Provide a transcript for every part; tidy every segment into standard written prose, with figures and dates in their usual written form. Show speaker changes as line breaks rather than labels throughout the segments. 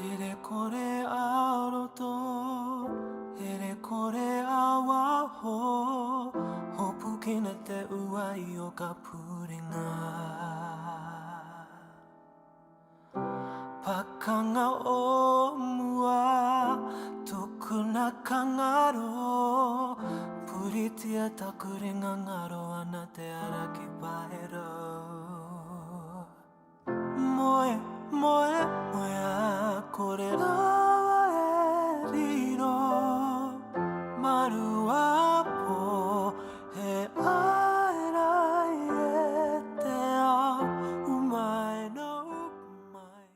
Here kore aroto, here kore awaho, hopu kina te uai o ka puringa. Pakanga o mua, tukuna kangaro, puritia takuringa ngaro ana te araki paero. Moe, moe, moe a kōrero e riro, maru a po, he aerai e te ao umai no mai.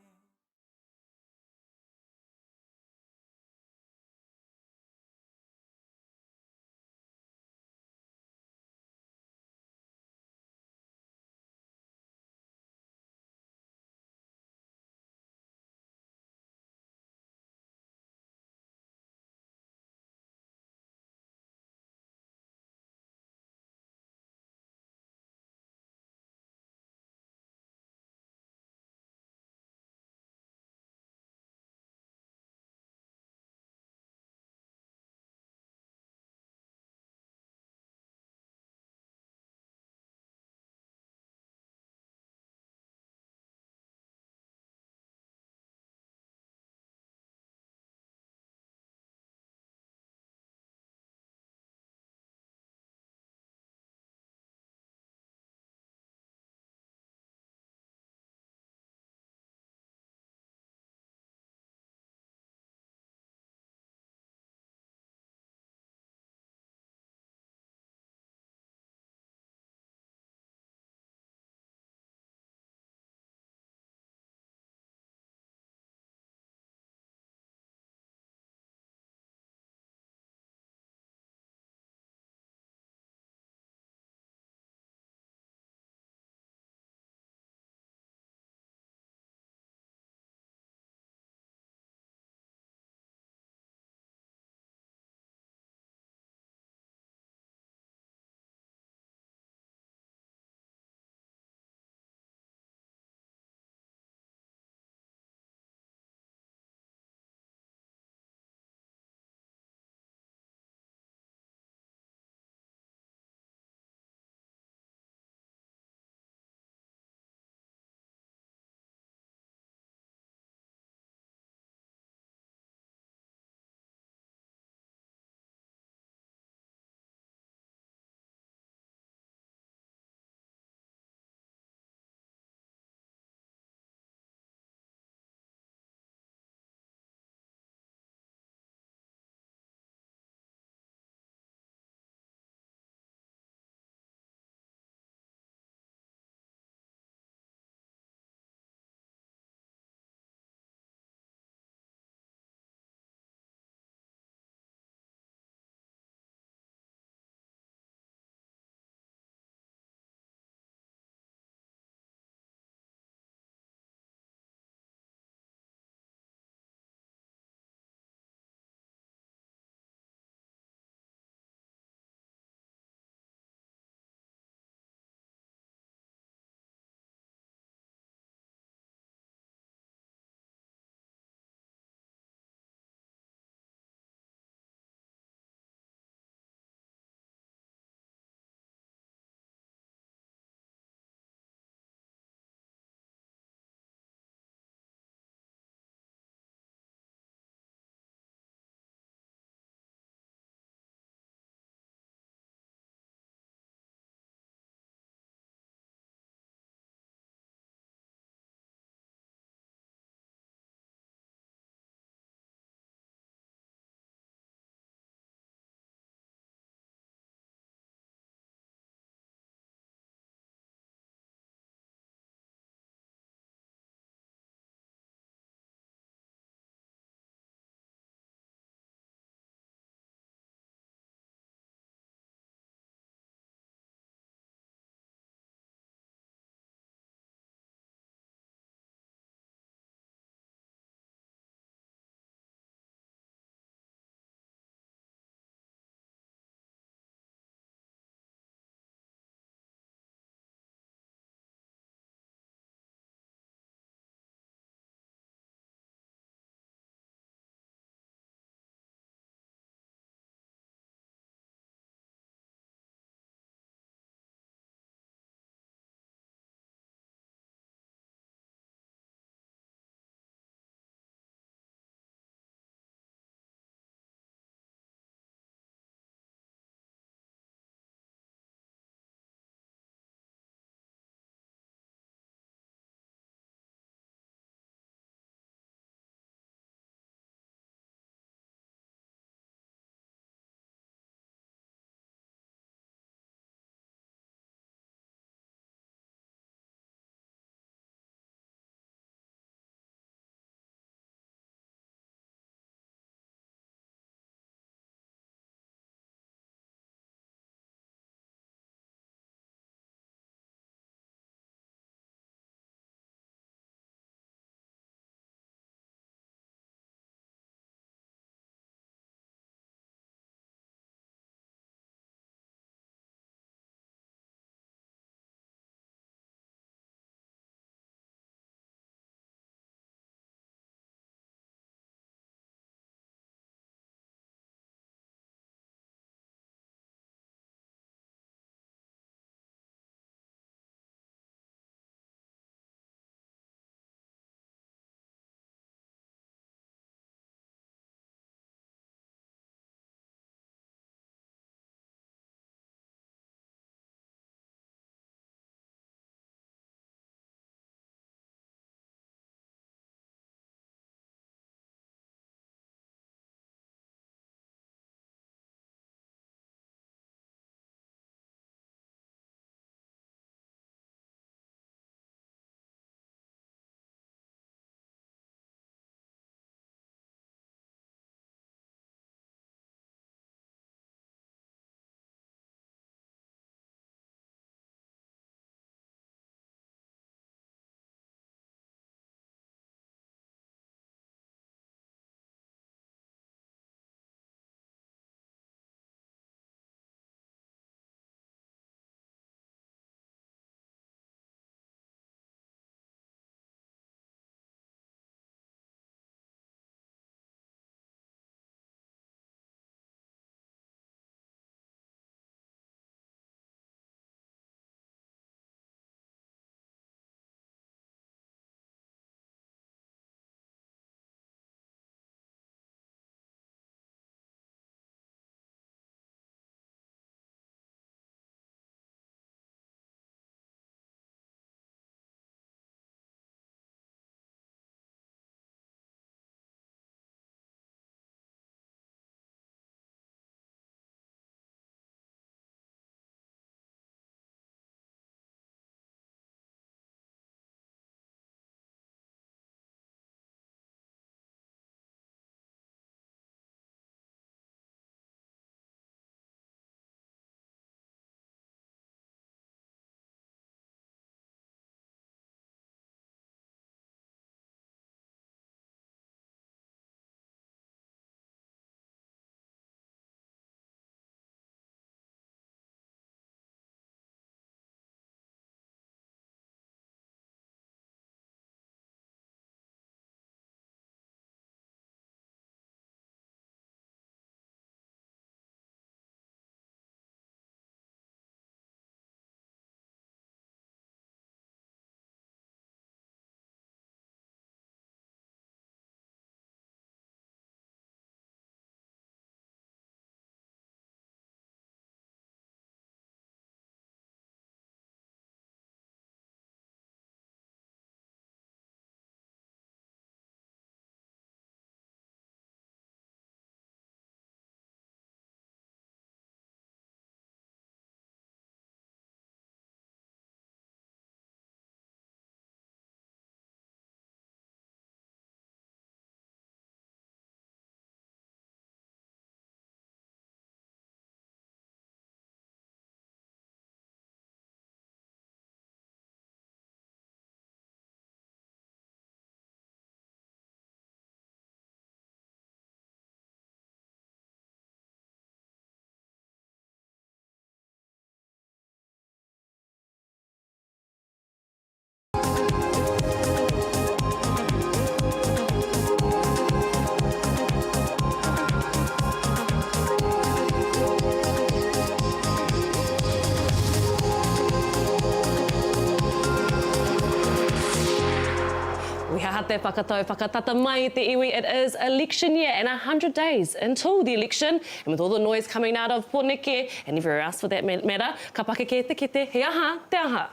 te whakatau, whakatata mai I te iwi. It is election year and 100 days until the election. And with all the noise coming out of Pōneke and everywhere else for that matter, ka pake kete, he aha, te aha.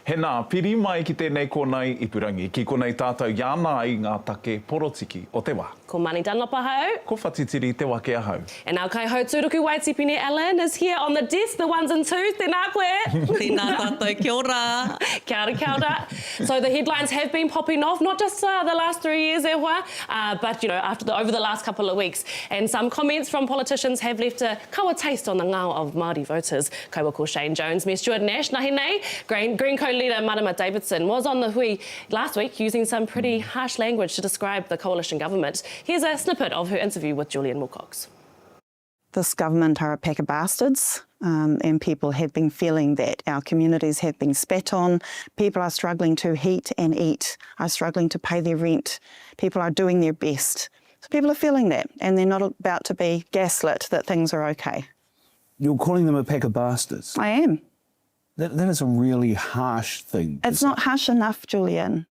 He nā, piri mai ki tēnei konei Ipurangi, ki konei tātou iāna I ngā take porotiki o te wā.
Ko Mani Dunlapa hau.
Ko whatitiri te wake ahau.
And our kai-ho tūruku Waitipine Alan is here on the desk, the ones and twos. Tēnā koe.
Tēnā tātou, kia ora.
Kia ora, kia ora. So the headlines have been popping off, not just the last 3 years, but over the last couple of weeks. And some comments from politicians have left a kaua taste on the ngao of Māori voters. Kaua ko Shane Jones, me Stuart Nash, nahi nei. Green co-leader Marama Davidson was on the hui last week using some pretty harsh language to describe the coalition government. Here's a snippet of her interview with Julian Wilcox.
This government are a pack of bastards, and people have been feeling that. Our communities have been spat on. People are struggling to heat and eat, are struggling to pay their rent. People are doing their best. So people are feeling that, and they're not about to be gaslit that things are okay.
You're calling them a pack of bastards?
I am.
That is a really harsh thing.
It's not harsh enough, Julian.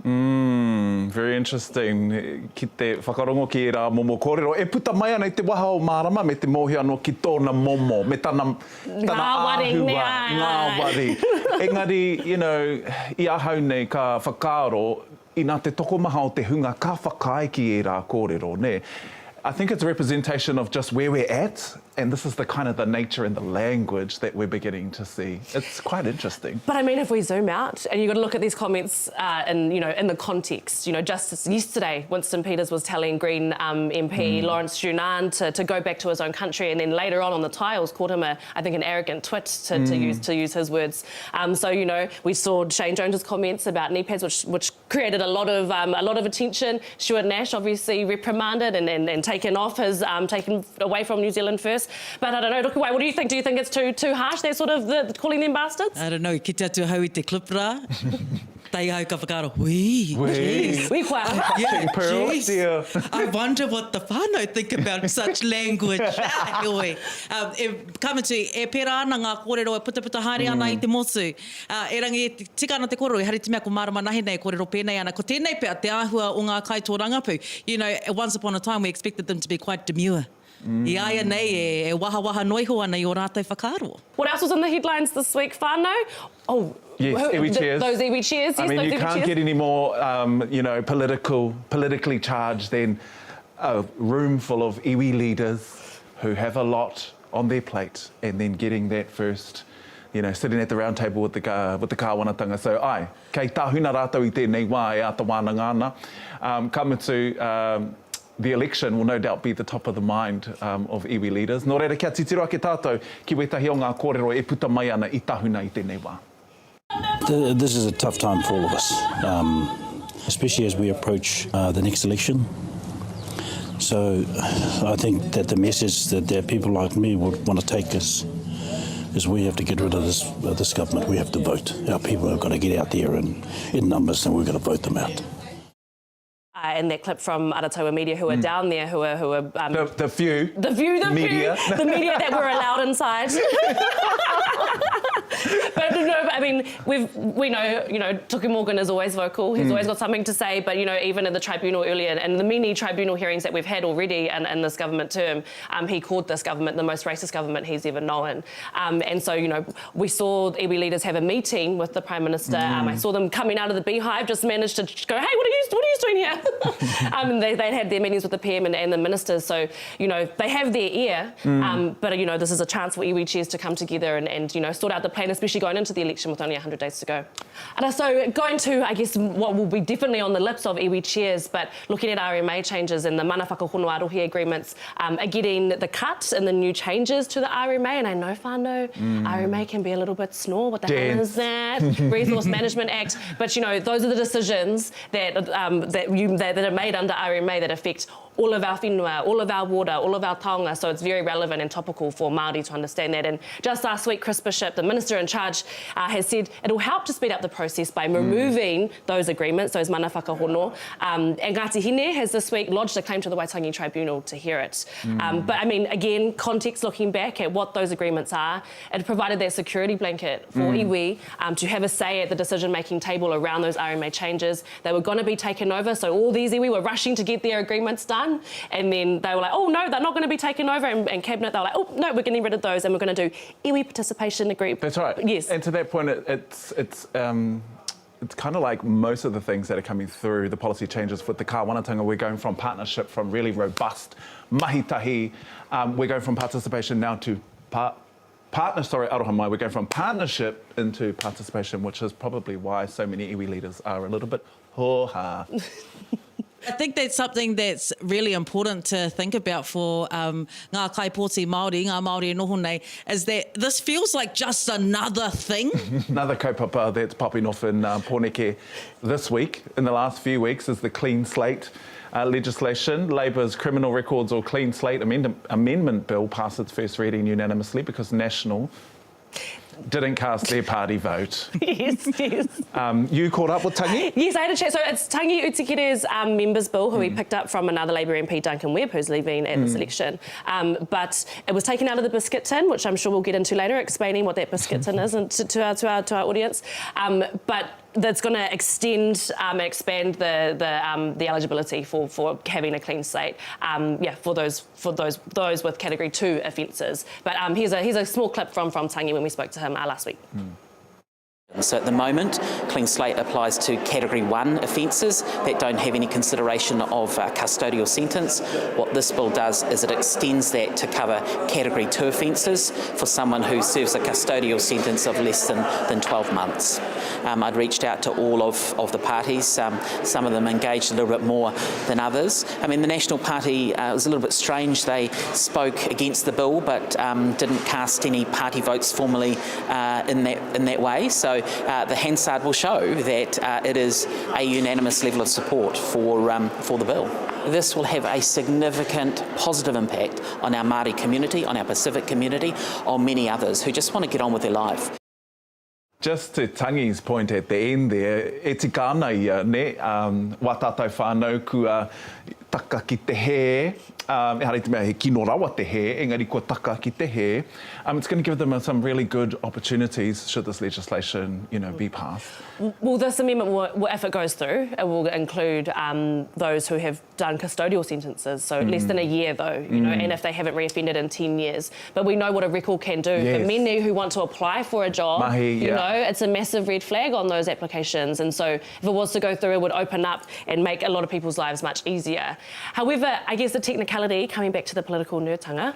Very interesting. Ki te whakarongo ki rā momo kōrero. E puta mai ana I te waha o Mārama me te mohi anō ki tōna momo, me tana āhua, ngā wari. Engari, I ahau nei ka whakaaro, I nā te tokomaha o te hunga, ka whakae ki e rā kōrero, ne? I think it's a representation of just where we're at, and this is the kind of the nature and the language that we're beginning to see. It's quite interesting.
But I mean, if we zoom out, and you've got to look at these comments in the context. Just yesterday, Winston Peters was telling Green MP Lawrence Junan to go back to his own country, and then later on the tiles called him an arrogant twit to use his words. We saw Shane Jones's comments about knee pads, which created a lot of attention. Stuart Nash obviously reprimanded and taken away from New Zealand First. But I don't know, Rukuwai, what do you think? Do you think it's too harsh, they're sort of calling them bastards?
I don't know, ki te atu hau I te clip rā. Tai hau ka whakaaro, wee, jeez.
Wee kwa.
Yeah, jeez. I wonder what the whānau think about such language. Kametu, e pera ana ngā kōrero e puta haere ana I te motu. E rangi tika ana te kōrero, e hari te mea ko Marama nahi nei kōrero pēnei ana. Ko tēnei pēr te āhua o ngā kai tō rangapu. Once upon a time we expected them to be quite demure. I aia nei e waha noiho ana I o rātou whakaaro.
What else was in the headlines this week, whānau? Oh,
yes, iwi chairs.
Those iwi chairs.
I mean, you can't get any more, politically charged than a room full of iwi leaders who have a lot on their plate, and then getting that first, sitting at the round table with the kāwanatanga. So, kei tāhuna rātou I tēnei wā e ata wānanga ana. Kamutu, the election will no doubt be the top of the mind of iwi leaders. Nō reira, kia titiro ake tātou ki wetahi o ngā kōrero e puta mai ana I tāhuna I tēnei wā.
This is a tough time for all of us, especially as we approach the next election. So I think that the message that people like me would want to take is we have to get rid of this government. We have to vote. Our people have got to get out there in numbers, and we've got to vote them out.
And that clip from Arataua Media who are down there, who are
the few media
that were allowed inside. But I mean, we know, Tuku Morgan is always vocal. He's always got something to say. But even in the tribunal earlier, and the many tribunal hearings that we've had already in this government term, he called this government the most racist government he's ever known. And so we saw iwi leaders have a meeting with the Prime Minister. I saw them coming out of the beehive, just managed to go, hey, what are you doing here? They'd had their meetings with the PM and the ministers, so they have their ear. But this is a chance for iwi chairs to come together and sort out the plan, especially going into the election with only 100 days to go. And so going to, I guess, what will be definitely on the lips of iwi chairs, but looking at RMA changes and the mana whakahonua arohi agreements are getting the cuts and the new changes to the RMA. And I know whānau, RMA can be a little bit snore. What the hell is that? Resource Management Act. But those are the decisions that are made under RMA that affect all of our whenua, all of our water, all of our taonga, so it's very relevant and topical for Māori to understand that. And just last week, Chris Bishop, the Minister in charge, has said it'll help to speed up the process by removing those agreements, those mana whakahono. And Ngāti Hine has this week lodged a claim to the Waitangi Tribunal to hear it. But I mean, again, context looking back at what those agreements are, it provided that security blanket for iwi to have a say at the decision-making table around those RMA changes. They were going to be taken over, so all these iwi were rushing to get their agreements done. And then they were like, oh no, they're not going to be taken over. And Cabinet, they were like, oh no, we're getting rid of those and we're going to do iwi participation agreement.
That's right.
Yes.
And to that point, it's kind of like most of the things that are coming through, the policy changes with the kāwanatanga, we're going from partnership, from really robust mahitahi, we're going from participation now to aroha mai, we're going from partnership into participation, which is probably why so many iwi leaders are a little bit hoha.
I think that's something that's really important to think about for ngā kaipōti Māori, ngā Māori e noho nei, is that this feels like just another thing.
Another kaupapa that's popping off in Pōneke this week, in the last few weeks, is the clean slate legislation. Labour's criminal records or clean slate amendment bill passed its first reading unanimously because National didn't cast their party vote.
Yes.
You caught up with Tangi?
Yes, I had a chat. So it's Tangi Utikire's members' bill, who he picked up from another Labour MP, Duncan Webb, who's leaving at this election. But it was taken out of the biscuit tin, which I'm sure we'll get into later, explaining what that biscuit tin is to our audience. But that's going to extend and expand the eligibility for having a clean slate. For those with Category 2 offences. But here's a small clip from Tangi when we spoke to him last week.
So at the moment, clean slate applies to Category 1 offences that don't have any consideration of custodial sentence. What this bill does is it extends that to cover Category 2 offences for someone who serves a custodial sentence of less than 12 months. I'd reached out to all of the parties. Some of them engaged a little bit more than others. I mean, the National Party was a little bit strange. They spoke against the bill but didn't cast any party votes formally in that way. So the Hansard will show that it is a unanimous level of support for the bill. This will have a significant positive impact on our Māori community, on our Pacific community, on many others who just want to get on with their life.
Just to Tangi's point at the end there, e tika ana ia, ne, wā tātou whānau kua taka ki te he, e hari te mea he kino rawa te he, engari kua taka ki te he. It's going to give them some really good opportunities should this legislation, be passed.
Well, this amendment, will, if it goes through, it will include those who have done custodial sentences, so less than a year though, and if they haven't reoffended in 10 years. But we know what a record can do.
Yes.
For many who want to apply for a job, it's a massive red flag on those applications. And so if it was to go through, it would open up and make a lot of people's lives much easier. However, I guess the technicality, coming back to the political nerdtanga,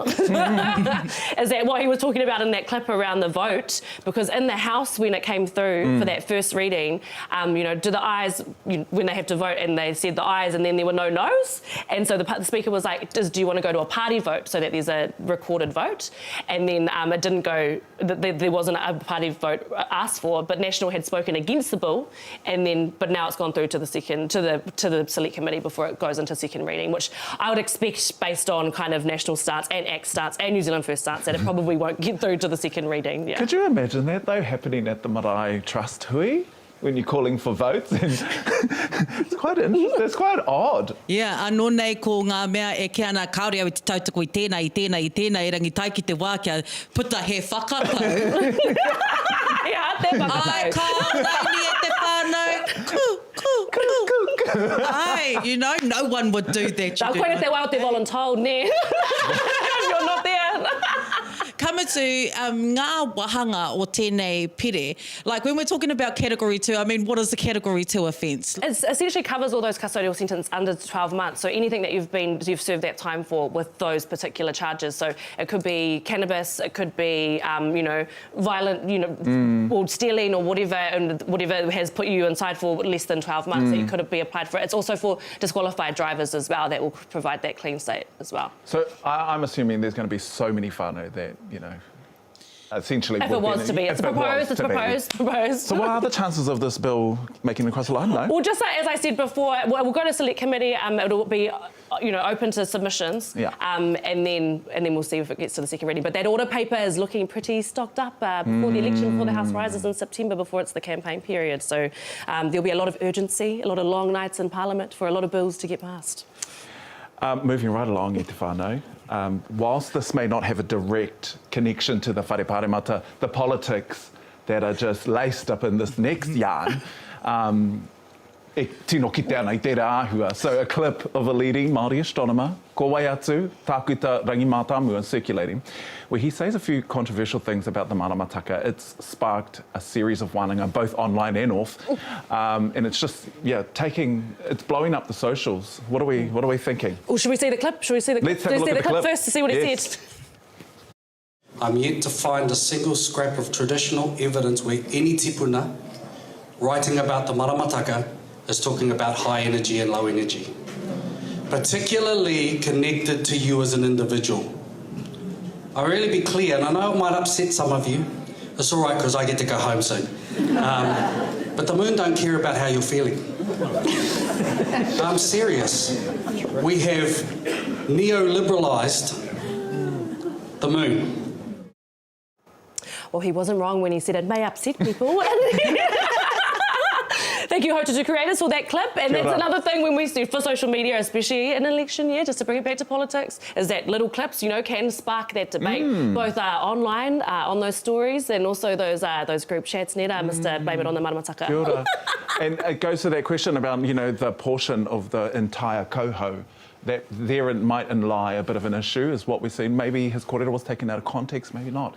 is that what he was talking about in that clip around the vote, because in the House, when it came through for that first reading, do the ayes, when they have to vote, and they said the ayes and then there were no noes, and so the Speaker was like, do you want to go to a party vote so that there's a recorded vote? And then it didn't go, there wasn't a party vote asked for, but National had spoken against the bill, but now it's gone through to the Select Committee before it goes into second reading, which I would expect, based on kind of National stance and ACT stance and New Zealand First stance, that it probably won't get through to the second reading. Yeah.
Could you imagine that though happening at the Marae Trust Hui? When you're calling for votes, it's quite interesting. It's quite odd.
Yeah, anō nei ko ngā mea e ke ana kaore au I te tautoko I tēnā, e rangi tai ki te wā kia puta he whakatau. Ai, ka raini e te whānau, ku. Ai, no one would do that.
Tau koe te wā o te voluntold, ne? You're not there.
Coming to ngā wahanga o tēnei pere, like when we're talking about Category 2, I mean, what is the Category 2 offence?
It essentially covers all those custodial sentences under 12 months. So anything that you've served that time for with those particular charges. So it could be cannabis, it could be, violent, or stealing or whatever, and whatever has put you inside for less than 12 months that you could be applied for. It's also for disqualified drivers as well that will provide that clean slate as well.
So I'm assuming there's going to be so many whānau that, essentially...
If it was to be. It's proposed.
So what are the chances of this bill making it across the line, though?
Well, just as I said before, we'll go to Select Committee. It'll be open to submissions.
Yeah.
And then we'll see if it gets to the second reading. But that order paper is looking pretty stocked up before the election for the House rises in September, before it's the campaign period. So there'll be a lot of urgency, a lot of long nights in Parliament for a lot of bills to get passed.
Moving right along, Te Whānau, whilst this may not have a direct connection to the whare pāremata, the politics that are just laced up in this next yarn, e tino ki te ana i te rāhua. So a clip of a leading Māori astronomer, ko wai atu, tākuta rangi mātāmua, circulating, where he says a few controversial things about the maramataka. It's sparked a series of wānanga, both online and off, and it's just, it's blowing up the socials. What are we thinking?
Oh, should we see the clip?
Let's have a look at the clip
first to see what he said?
I'm yet to find a single scrap of traditional evidence where any tipuna writing about the maramataka is talking about high energy and low energy, particularly connected to you as an individual. I'll really be clear, and I know it might upset some of you. It's all right because I get to go home soon. But the moon don't care about how you're feeling. I'm serious. We have neoliberalised the moon.
Well, he wasn't wrong when he said it may upset people. Thank you, Hotutu creators, for that clip. And that's another thing when we see for social media, especially in an election year, just to bring it back to politics, is that little clips, can spark that debate, both online on those stories and also those group chats. Nera, Mr. Blame It on the Maramataka.
Kia ora. And it goes to that question about, the portion of the entire coho, that there might lie a bit of an issue, is what we've seen. Maybe his kōrero was taken out of context, maybe not.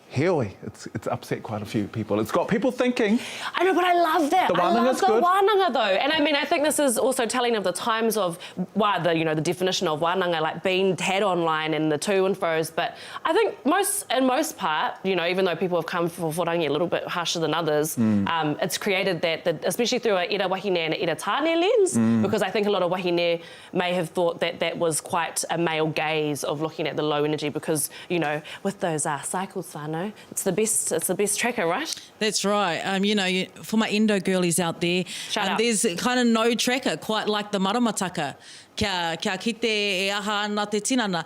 Heoi, it's upset quite a few people. It's got people thinking.
I know, but I love that.
The wānanga's good.
Wānanga though, and I think this is also telling of the times of why the definition of wānanga, like being had online and the to and fro's. But I think in most part, even though people have come for wharangi a little bit harsher than others, it's created that especially through a ira wahine and a ira tāne lens, because I think a lot of wahine may have thought that was quite a male gaze of looking at the low energy, because with those cycles, whānau, it's the best tracker, right?
That's right. For my endo girlies out there, there's kind of no tracker quite like the maramataka. Kia kite e aha ana te tinana.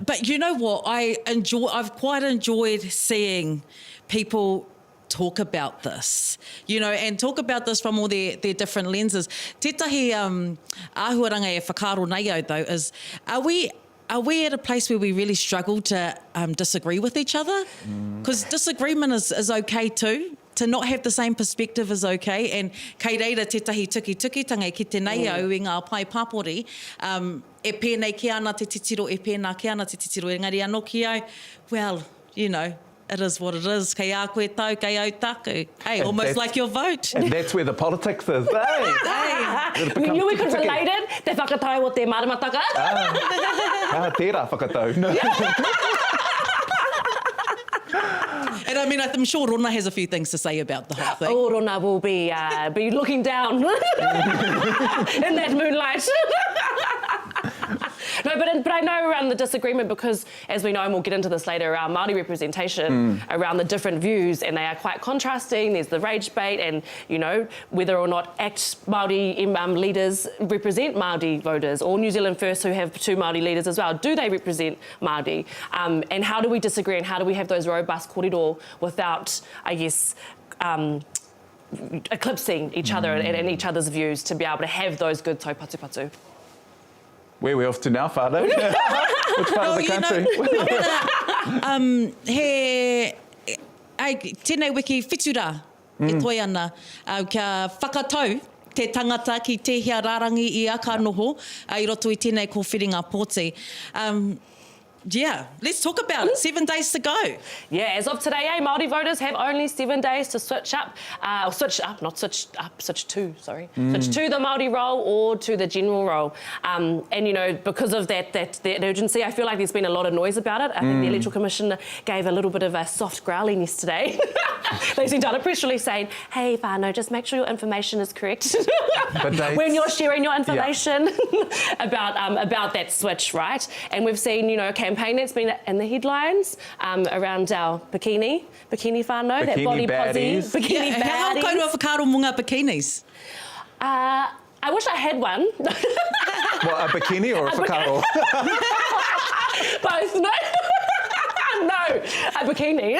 But you know what? I've quite enjoyed seeing people talk about this, and talk about this from all their different lenses. Tētahi āhuaranga e whakaro nei au, though, is are we at a place where we really struggle to disagree with each other? Because disagreement is okay too. To not have the same perspective is okay. And kei reira tētahi tukitanga ki tēnei au i ngā pai pāpori, e pēnei ki ana te titiro, e pēnā ki ana te titiro, engari anō ki au, well, it is what it is. Kei a koe tau, kei au taku. Hey, almost like your vote.
And that's where the politics is.
We knew we could relate it. Te whakatau o te maramataka.
Tērā whakatau.
And I'm sure Rona has a few things to say about the whole thing.
Oh, Rona will be looking down in that moonlight. No, but I know around the disagreement, because as we know, and we'll get into this later, around Māori representation, around the different views, and they are quite contrasting. There's the rage bait, and whether or not Māori leaders represent Māori voters, or New Zealand First, who have 2 Māori leaders as well. Do they represent Māori? And how do we disagree, and how do we have those robust kōrero without, I guess, eclipsing each other and each other's views, to be able to have those good taupatu-patu?
Where are we off to now, Whānau? Which part of the country?
Tēnei wiki whitura e toi ana, kia whakatau te tangata ki te hea rārangi i a ka noho, I roto I tēnei ko whiringa pōti. Yeah, let's talk about it. 7 days to go.
Yeah, as of today, Māori voters have only 7 days to switch to the Māori roll or to the general roll. And because of that urgency, I feel like there's been a lot of noise about it. I think the Electoral Commission gave a little bit of a soft growling yesterday. They sent out a press release saying, hey, whānau, just make sure your information is correct when you're sharing your information about that switch, right? And we've seen, a campaign that's been in the headlines around our bikini whānau, that body
baddies.
bikini baddies.
How kaurua whakaro munga bikinis?
I wish I had one.
What, a bikini or a whakaro?
Both, no. No, a bikini.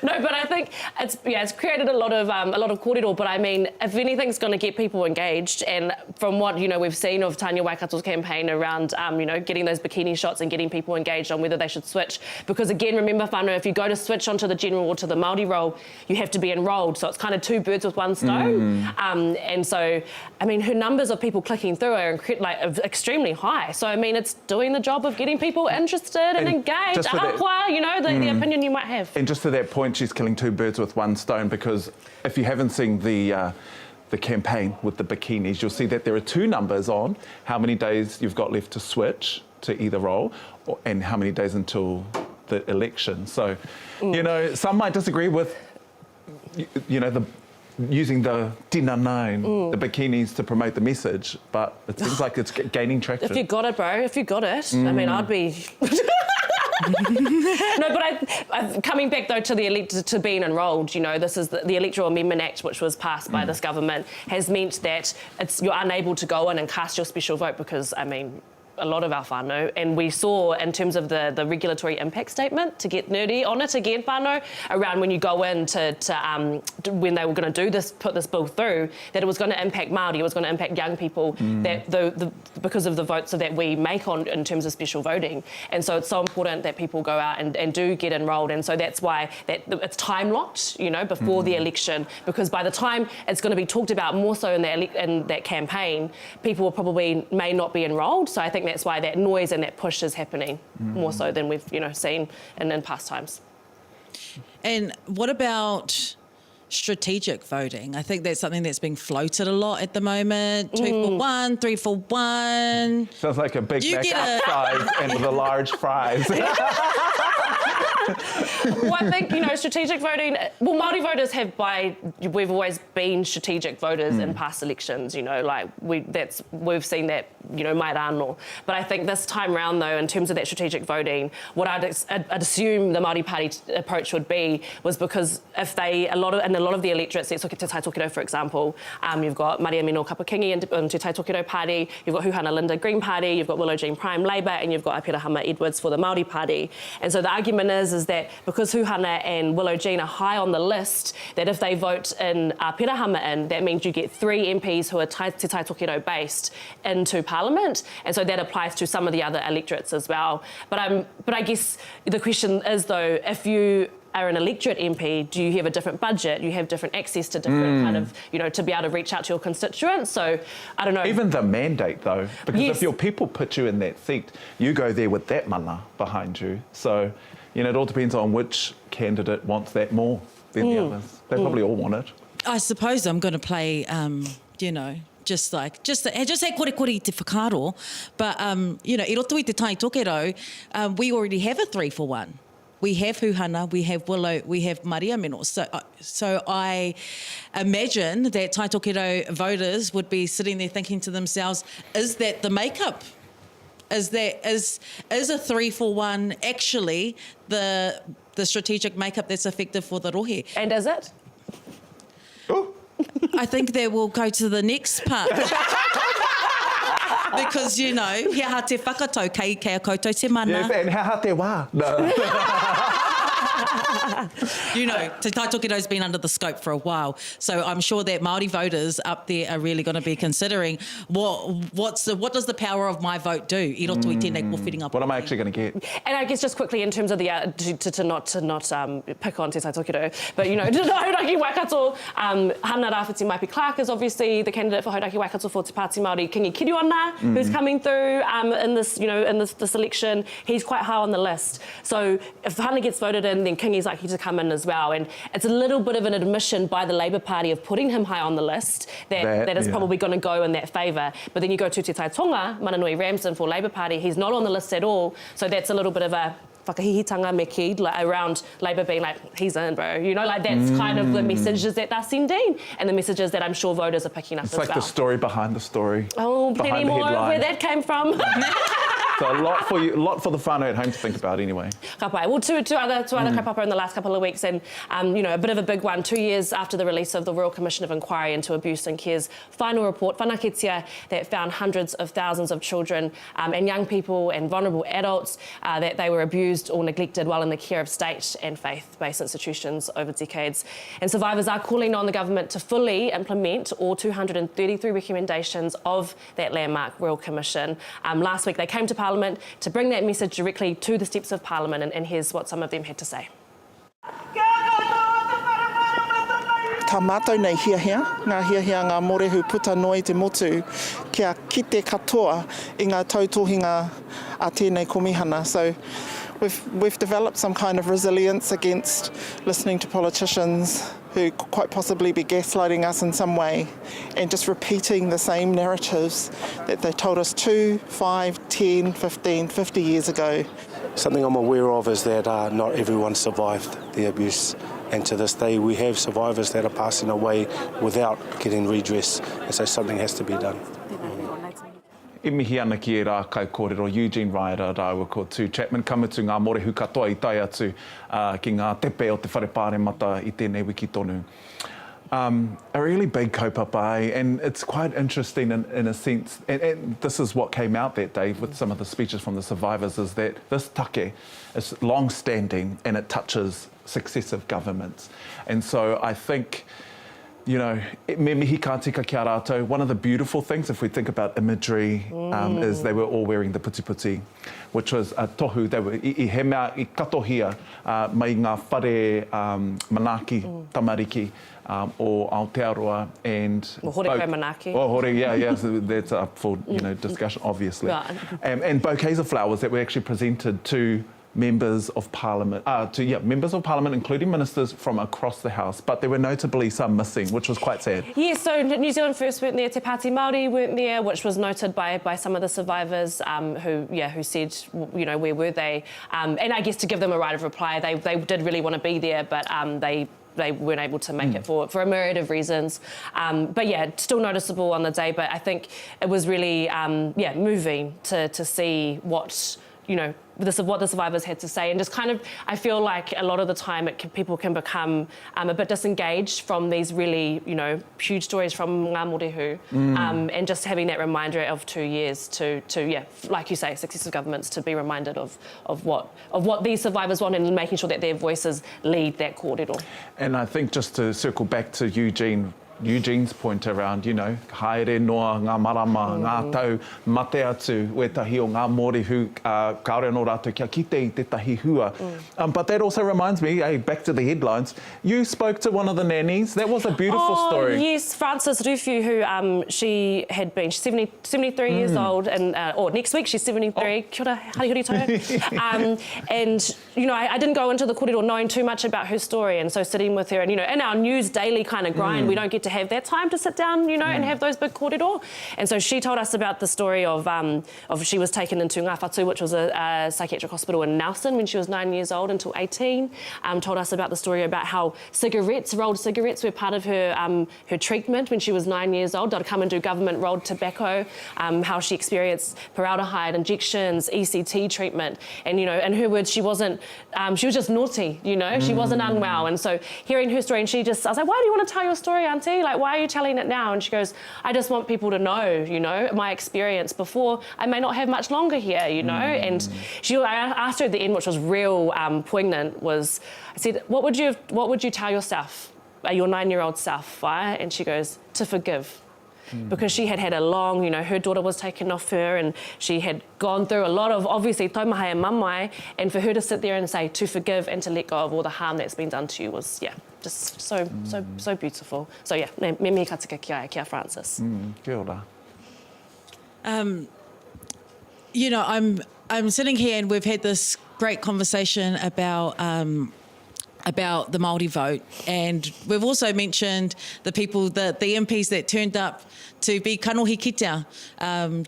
No, but I think it's created a lot of kōrero, but I mean, if anything's going to get people engaged, and from what, we've seen of Tanya Waikato's campaign around, getting those bikini shots and getting people engaged on whether they should switch, because again, remember, whānau, if you go to switch onto the general or to the Māori role, you have to be enrolled, so it's kind of two birds with one stone. And so, I mean, her numbers of people clicking through are extremely high, so I mean, it's doing the job of getting people interested and engaged. The opinion you might have.
And just to that point, she's killing two birds with one stone, because if you haven't seen the campaign with the bikinis, you'll see that there are two numbers on how many days you've got left to switch to either role, and how many days until the election. So, some might disagree with, using the tinanain, the bikinis to promote the message, but it seems like it's gaining traction.
If you got it, bro, if you got it, I mean, I'd be... No, but coming back though to to being enrolled, this is the Electoral Amendment Act, which was passed by this government, has meant that you're unable to go in and cast your special vote because, I mean, a lot of our whānau, and we saw in terms of the regulatory impact statement, to get nerdy on it again, whānau, around when you go in when they were going to put this bill through, that it was going to impact Māori, it was going to impact young people, that because of the votes that we make in terms of special voting. And so it's so important that people go out and do get enrolled, and so that's why it's time locked, before the election, because by the time it's going to be talked about more so in that campaign, people may not be enrolled. So I think that's why that noise and that push is happening more so than we've seen in past times.
And what about strategic voting? I think that's something that's being floated a lot at the moment. 2 for 1, 3 for 1.
Sounds like a Big Mac upsize and with a large fries.
Well, I think, strategic voting, Māori voters we've always been strategic voters in past elections, we've seen that, mai rāno. But I think this time round, though, in terms of that strategic voting, what I'd assume the Māori Party approach would be was because if a lot of the electorates, let's look at Te Taitokito, for example, you've got Maria Mino Kapakingi and Te Taitokito Party, you've got Huhana Linda Green Party, you've got Willow Jean Prime Labour, and you've got Apirahama Edwards for the Māori Party. And so the argument is that because Huhana and Willow Jean are high on the list, that if they vote in Apirahama that means you get 3 MPs who are Te Taitokito based into Parliament, and so that applies to some of the other electorates as well. But I guess the question is, though, if you are an electorate MP, do you have a different budget? You have different access to different kind of, to be able to reach out to your constituents. So, I don't know.
Even the mandate, though, because if your people put you in that seat, you go there with that mana behind you. So, it all depends on which candidate wants that more than the others. They probably all want it.
I suppose I'm going to play, just he kore te whakaro, but, i roto I te taitokero, we already have a 3 for 1. We have Huhana, we have Willow, we have Maria Mino. So I imagine that taitokero voters would be sitting there thinking to themselves, is that the makeup? Is a 3 for 1 actually the strategic makeup that's effective for the rohe?
And is it?
Oh.
I think that we'll go to the next part. Because, he ha te whakatau, kei a koutou te mana.
Yes, and ha te wā. No.
Te taitokero's been under the scope for a while, so I'm sure that Māori voters up there are really going to be considering what does the power of my vote do? I roto I tēnei kōwhiringa.
What am I actually going to get?
And I guess just quickly in terms of the to not pick on Te Taitokero, but Hauraki Waikato, Hana Rāwhiti Maipi Clark is obviously the candidate for Hauraki Waikato for Te Pāti Māori. Kingi Kiriona, who's coming through in this this election, he's quite high on the list. So if Hana gets voted in, then Kingi's likely to come in as well. And it's a little bit of an admission by the Labour Party of putting him high on the list that is probably going to go in that favour. But then you go to Te Taitonga, Mananui Ramsden for Labour Party, he's not on the list at all. So that's a little bit of a whakahihitanga me ki, around Labour being like, he's in, bro. That's kind of the messages that they're sending and the messages that I'm sure voters are picking up as well.
It's like the story behind the story.
Oh, plenty more where that came from.
So a lot for the whānau at home to think about anyway.
Ka pai. Well, two other kaupapa in the last couple of weeks, and a bit of a big one. 2 years after the release of the Royal Commission of Inquiry into Abuse and Care's final report, whanaketia, that found hundreds of thousands of children and young people and vulnerable adults that they were abused or neglected while in the care of state and faith-based institutions over decades. And survivors are calling on the government to fully implement all 233 recommendations of that landmark Royal Commission. Last week they came to Parliament to bring that message directly to the steps of Parliament, and here's what some of them had to say.
Tā mātou nei hiahia, ngā hiahia ngā morehu puta noi te motu, kia kite katoa I ngā tautohinga a tēnei komihana. So we've developed some kind of resilience against listening to politicians who quite possibly be gaslighting us in some way and just repeating the same narratives that they told us 2, 5, 10, 15, 50 years ago.
Something I'm aware of is that not everyone survived the abuse, and to this day we have survivors that are passing away without getting redress, and so something has to be done.
E mihi ana ki e rā kai kōrero, Eugene Ryder rāua ko tū Chapman kamutu ngā morehu katoa I tai atu ki ngā tepe o te wharepāre mata I tēnei wiki tonu. A really big kaupapa, and it's quite interesting in a sense, and this is what came out that day with some of the speeches from the survivors, is that this take is long-standing and it touches successive governments. And so I think, me mihi ka tika ki a rātou, one of the beautiful things, if we think about imagery, is they were all wearing the puti puti, which was a tohu. They were I he mea I katohia mai ngā whare manaki, tamariki, or Aotearoa and...
Or Horeko Manaki.
Oh, Hore, yeah, so that's up for, discussion, obviously.
Right.
And bouquets of flowers that were actually presented to members of Parliament, members of Parliament, including ministers from across the House, but there were notably some missing, which was quite sad.
Yeah, so New Zealand First weren't there, Te Pāti Māori weren't there, which was noted by some of the survivors who said, where were they? And I guess to give them a right of reply, they did really want to be there, but they weren't able to make it for a myriad of reasons. But yeah, still noticeable on the day, but I think it was really, moving to see what, what the survivors had to say, and just kind of, I feel like a lot of the time people can become a bit disengaged from these really, huge stories from ngā morehu, and just having that reminder of 2 years to like you say, successive governments to be reminded of what these survivors want, and making sure that their voices lead that kōrero.
And I think just to circle back to Eugene's point around, haere noa, ngā marama, ngā tau, mate atu, wetahi o ngā morehu, kaore no rātou kia kite I tētahi hua. But that also reminds me, back to the headlines, you spoke to one of the nannies. That was a beautiful story.
Yes, Frances Rufu, who she's 73 years old, and or next week she's 73. Kia ora, harihuri tau. And, I didn't go into the kōrero knowing too much about her story, and so sitting with her, and, in our news daily kind of grind, we don't get to have that time to sit down, and have those big kōrero. And so she told us about the story of she was taken into Ngā Whatu, which was a psychiatric hospital in Nelson when she was 9 years old until 18. Told us about the story about how rolled cigarettes were part of her treatment when she was 9 years old. They'd come and do government rolled tobacco, how she experienced formaldehyde injections, ECT treatment. And, in her words, she was just naughty, she wasn't unwell. And so hearing her story, and I was like, why do you want to tell your story, Auntie? Like, why are you telling it now? And she goes, I just want people to know, my experience before I may not have much longer here, And I asked her at the end, which was real poignant, I said, what would you tell yourself, your 9-year-old self, right? And she goes, to forgive. Because she had a long, her daughter was taken off her, and she had gone through a lot of, obviously, taumahai and mamai, and for her to sit there and say to forgive and to let go of all the harm that's been done to you was, just so beautiful. So me mihi ka tika kia Frances.
Kia ora.
I'm sitting here and we've had this great conversation about the Māori vote, and we've also mentioned the people, the MPs that turned up to be kanohi kitea,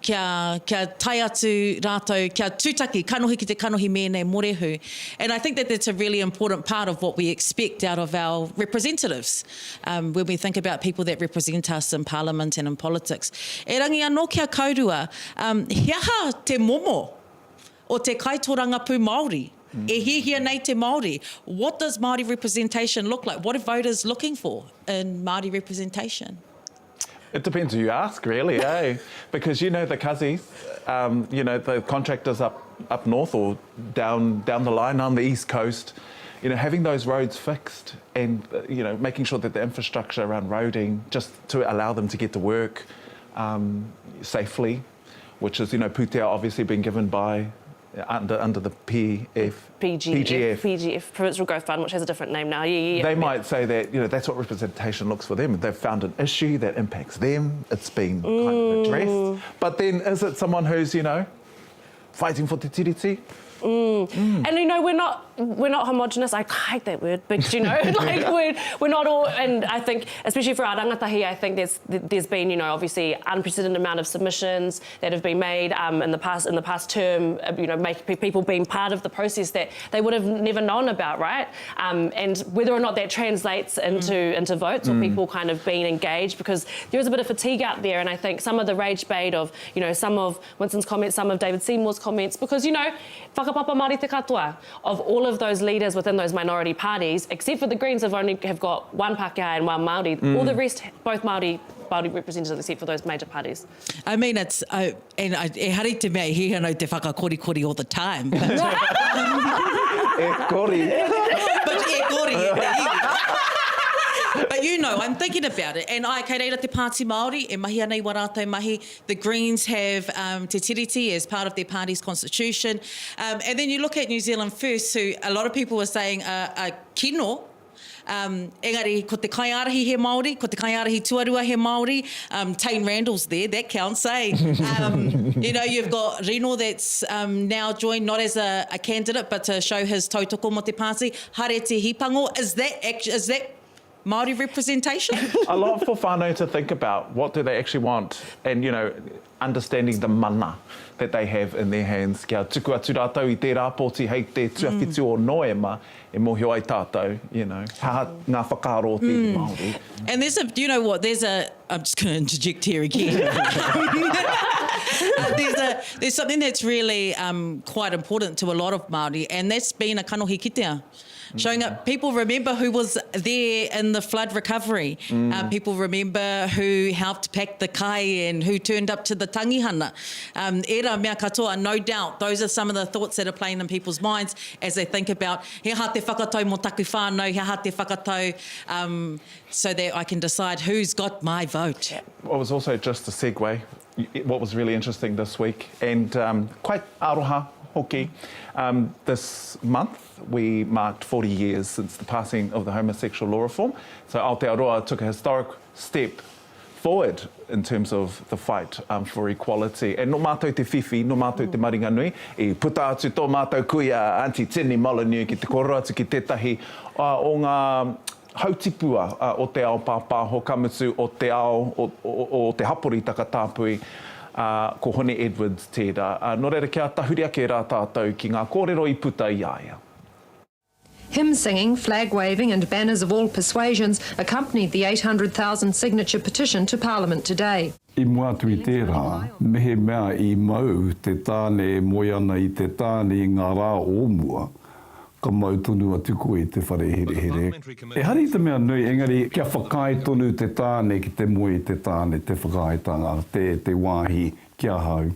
kia tai atu rātou, kia tūtaki, kanohi ki te kanohi mēnei morehu. And I think that that's a really important part of what we expect out of our representatives when we think about people that represent us in Parliament and in politics. E rangi anō kia kaurua, hiaha te momo o te kaitorangapu Māori. E hihia nei te Māori. What does Māori representation look like? What are voters looking for in Māori representation?
It depends who you ask, really, eh? Because, you know, the Kazis, you know, the contractors up north or down the line on the east coast, you know, having those roads fixed and, you know, making sure that the infrastructure around roading, just to allow them to get to work safely, which is, you know, Te Ao obviously been given by under the
PGF, Provincial Growth Fund, which has a different name now.
They might say that, you know, that's what representation looks for them. They've found an issue that impacts them. It's been kind of addressed. But then is it someone who's, you know, fighting for te tiriti?
And you know, we're not homogenous. I hate that word, but you know, like we're not all. And I think, especially for our rangatahi, I think there's been, you know, obviously unprecedented amount of submissions that have been made in the past term. You know, people being part of the process that they would have never known about, right? And whether or not that translates into votes or people kind of being engaged, because there is a bit of fatigue out there. And I think some of the rage bait of, you know, some of Winston's comments, some of David Seymour's comments, because, you know, whakapapa Māori te katoa, of all of those leaders within those minority parties, except for the Greens have got one Pākehā and one Māori. All the rest, both Māori representatives, except for those major parties.
I mean, it's, and e hari te mea hi anō te whakakori all the time. But, But you know, I'm thinking about it, and kei reira te Pāti Māori, e mahi anei warātou mahi. The Greens have te tiriti as part of their party's constitution. And then you look at New Zealand First, who a lot of people were saying kino. Engari, ko te kaiarahi he Māori, ko te kaiarahi tuarua he Māori. Tane Randall's there, that counts, eh? You know, you've got Reno that's now joined, not as a candidate, but to show his tautoko mo te Pāti. Hare te hipango, is that Māori representation?
A lot for whānau to think about. What do they actually want? And, you know, understanding the mana that they have in their hands. Kia tuku atu rātou I te rāpoti hei te tuawhitu o Noema e mohio ai tātou, you know, ngā whakaaro te Māori.
And there's you know what, I'm just going to interject here again. There's something that's really quite important to a lot of Māori, and that's been a kanohi kitea. Showing up, people remember who was there in the flood recovery. People remember who helped pack the kai and who turned up to the tangihana. Era mea katoa, no doubt, those are some of the thoughts that are playing in people's minds as they think about he ha te whakatau mo taku whānau, he ha te whakatau, so that I can decide who's got my vote.
Well, it was also just a segue. What was really interesting this week, and quite aroha hoki, this month we marked 40 years since the passing of the homosexual law reform. So Aotearoa took a historic step forward in terms of the fight for equality. And no mātou te whiwhi, no mātou te maringanui, I puta atu tō mātou kui a Auntie Tini Molyneux ki te kōrero atu ki tētahi o ngā hautipua o te ao pāpā ho kamutu o te ao o te hapori takatāpui. Ko Hone Edwards tērā. Nō reira kia tahuri ake rā tātou ki ngā kōrero I puta I aia.
Hymn singing, flag waving and banners of all persuasions accompanied the 800,000 signature petition to Parliament today.
I mua tui tērā, mehe mea I mau te tāne moiana I te tāne I ngā rā o mua. Ka mau tonu atu koe I te whare here. E hari te mea nui, engari kia whakai tonu te tāne ki te moe te tāne, te whakaitanga, te wāhi kia hau.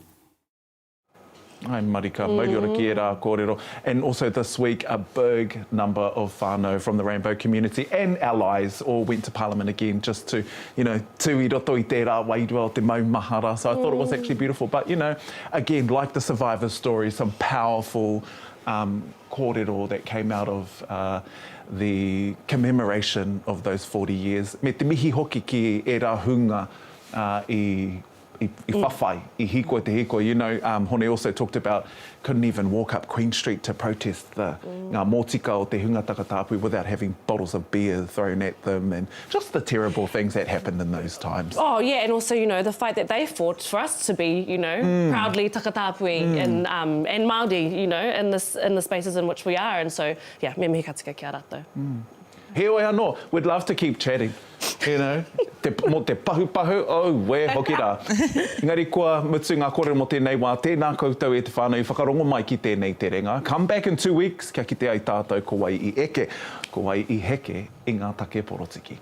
Ai marika, mauri ora ki e rā kōrero. And also this week, a big number of whānau from the rainbow community and allies all went to Parliament again just to, you know, tui roto I tērā wairua o te maumahara. So I thought it was actually beautiful. But, you know, again, like the survivor story, some powerful kōrero that came out of the commemoration of those 40 years. Me te mihi hoki ki e rā hunga I whawhai, I hiko te hiko. You know, Hone also talked about couldn't even walk up Queen Street to protest the ngā mōtika o te hunga takatāpui without having bottles of beer thrown at them and just the terrible things that happened in those times.
Oh, yeah, and also, you know, the fight that they fought for us to be, you know, proudly takatāpui and Māori, you know, in the spaces in which we are. And so, yeah, me mihi ka tika ki a rātou.
He oi anō, we'd love to keep chatting. You know, mo te pahu, oh, we hoki rā. Engari kua mutu ngā kōrero mo tēnei wā, tēnā koutou e te whānau i whakarongo mai ki tēnei te renga. Come back in 2 weeks, kia kite ai tātou ko wai I eke, ko wai I heke, I ngā take porotiki.